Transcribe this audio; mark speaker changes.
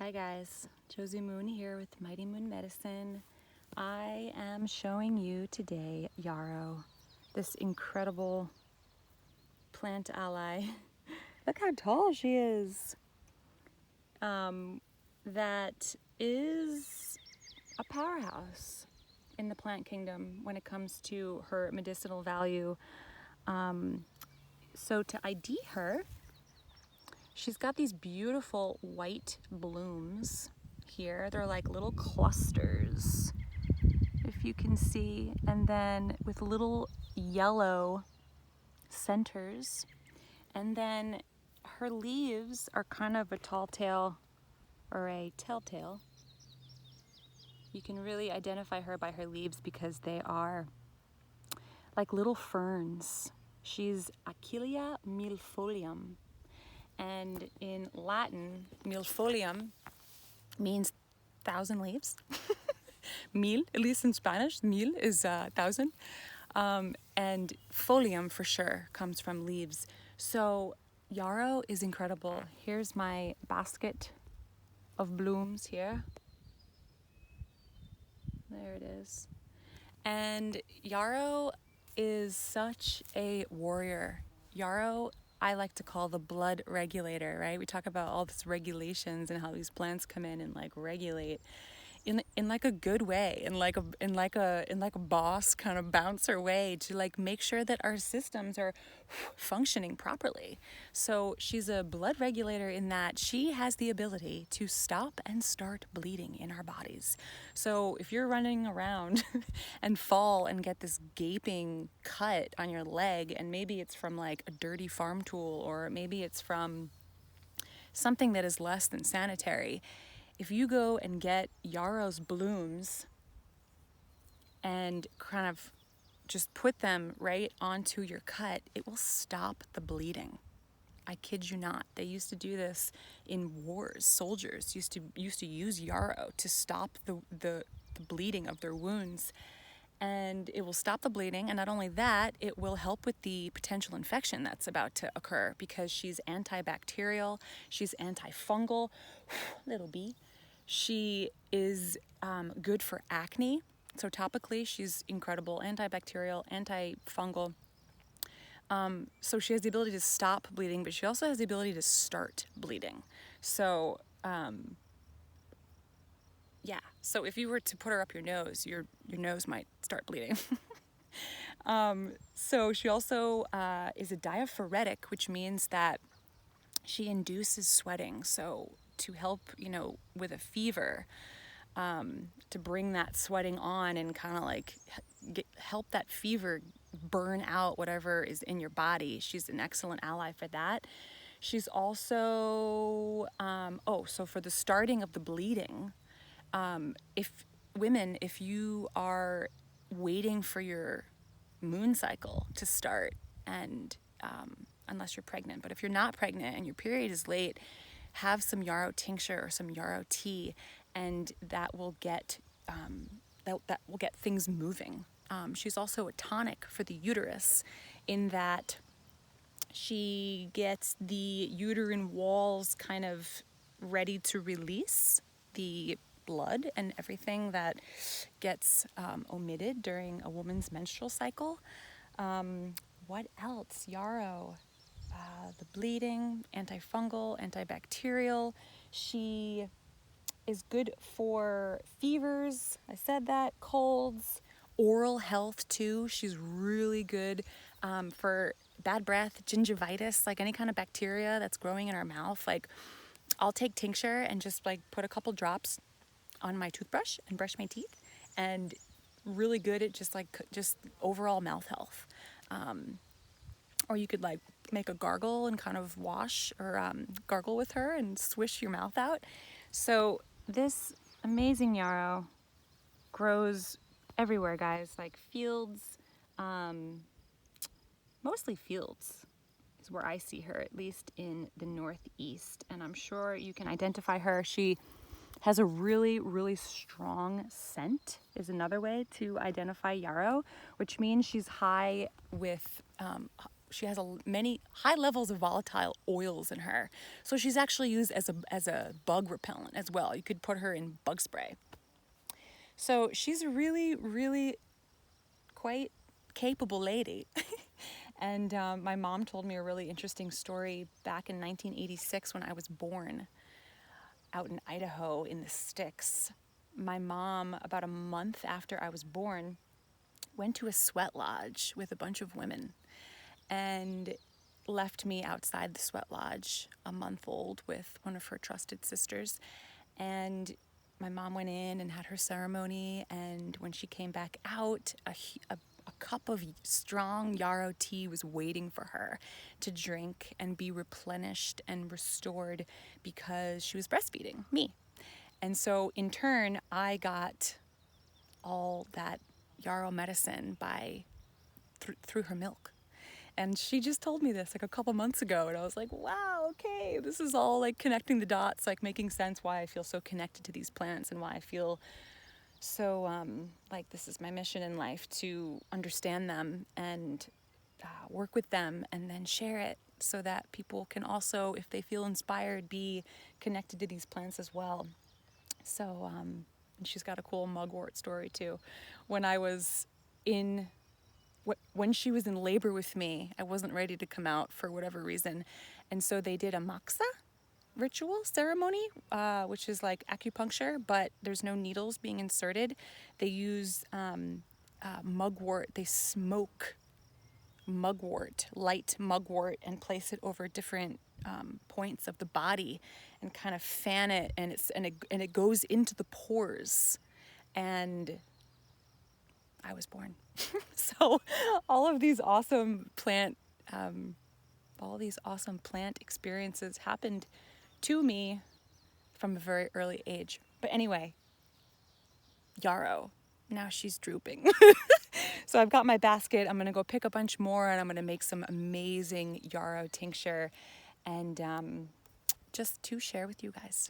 Speaker 1: Hi guys, Josie Moon here with Mighty Moon Medicine. I am showing you today Yarrow, this incredible plant ally. Look how tall she is. That is a powerhouse in the plant kingdom when it comes to her medicinal value. So to ID her, she's got these beautiful white blooms here. They're like little clusters, if you can see, and then with little yellow centers. And then her leaves are kind of a tall tale or a telltale. You can really identify her by her leaves because they are like little ferns. She's achillea millefolium. And in Latin, millefolium means 1,000 leaves. Mil, at least in Spanish, mil is 1,000. And folium for sure comes from leaves. So Yarrow is incredible. Here's my basket of blooms here. There it is. And Yarrow is such a warrior. Yarrow, I like to call the blood regulator, right? We talk about all these regulations and how these plants come in and like regulate in like a good way, in like a boss kind of bouncer way to like make sure that our systems are functioning properly. So she's a blood regulator in that she has the ability to stop and start bleeding in our bodies. So if you're running around and fall and get this gaping cut on your leg, and maybe it's from like a dirty farm tool, or maybe it's from something that is less than sanitary, if you go and get Yarrow's blooms and kind of just put them right onto your cut, it will stop the bleeding. I kid you not. They used to do this in wars. Soldiers used to use Yarrow to stop the bleeding of their wounds. And it will stop the bleeding, and not only that, it will help with the potential infection that's about to occur because she's antibacterial, she's antifungal, little bee. She is good for acne, so topically she's incredible, antibacterial, antifungal. So she has the ability to stop bleeding, but she also has the ability to start bleeding. So yeah, so if you were to put her up your nose nose might start bleeding. So she also is a diaphoretic, which means that she induces sweating. So to help, with a fever, to bring that sweating on and kind of like help that fever burn out whatever is in your body. She's an excellent ally for that. She's also, so for the starting of the bleeding, if you are waiting for your moon cycle to start, and unless you're pregnant, but if you're not pregnant and your period is late, have some Yarrow tincture or some Yarrow tea, and that will get that will get things moving. She's also a tonic for the uterus in that she gets the uterine walls kind of ready to release the blood and everything that gets omitted during a woman's menstrual cycle. What else? Yarrow, the bleeding, antifungal, antibacterial. She is good for fevers, I said that, colds, oral health too. She's really good for bad breath, gingivitis, like any kind of bacteria that's growing in our mouth. Like I'll take tincture and just like put a couple drops on my toothbrush and brush my teeth, and really good at just overall mouth health. Or you could like make a gargle and kind of wash or gargle with her and swish your mouth out. So this amazing Yarrow grows everywhere, guys, like fields, mostly fields is where I see her, at least in the Northeast. And I'm sure you can identify her. She has a really, really strong scent is another way to identify Yarrow, which means she's high with she has many high levels of volatile oils in her. So she's actually used as a bug repellent as well. You could put her in bug spray. So she's a really, really quite capable lady. And my mom told me a really interesting story back in 1986 when I was born out in Idaho in the sticks. My mom, about a month after I was born, went to a sweat lodge with a bunch of women and left me outside the sweat lodge, a month old, with one of her trusted sisters. And my mom went in and had her ceremony, and when she came back out, a cup of strong yarrow tea was waiting for her to drink and be replenished and restored because she was breastfeeding me. And so in turn, I got all that yarrow medicine through her milk. And she just told me this like a couple months ago, and I was like, wow, okay, this is all like connecting the dots, like making sense why I feel so connected to these plants and why I feel so like this is my mission in life, to understand them and work with them and then share it so that people can also, if they feel inspired, be connected to these plants as well. So and she's got a cool mugwort story too. When I was in when she was in labor with me, I wasn't ready to come out for whatever reason. And so they did a maksa ritual ceremony, which is like acupuncture, but there's no needles being inserted. They use mugwort. They smoke mugwort, light mugwort, and place it over different points of the body and kind of fan it, and it goes into the pores. And I was born. So all of these awesome plant experiences happened to me from a very early age. But anyway, yarrow. Now she's drooping. So I've got my basket. I'm going to go pick a bunch more, and I'm going to make some amazing yarrow tincture and just to share with you guys.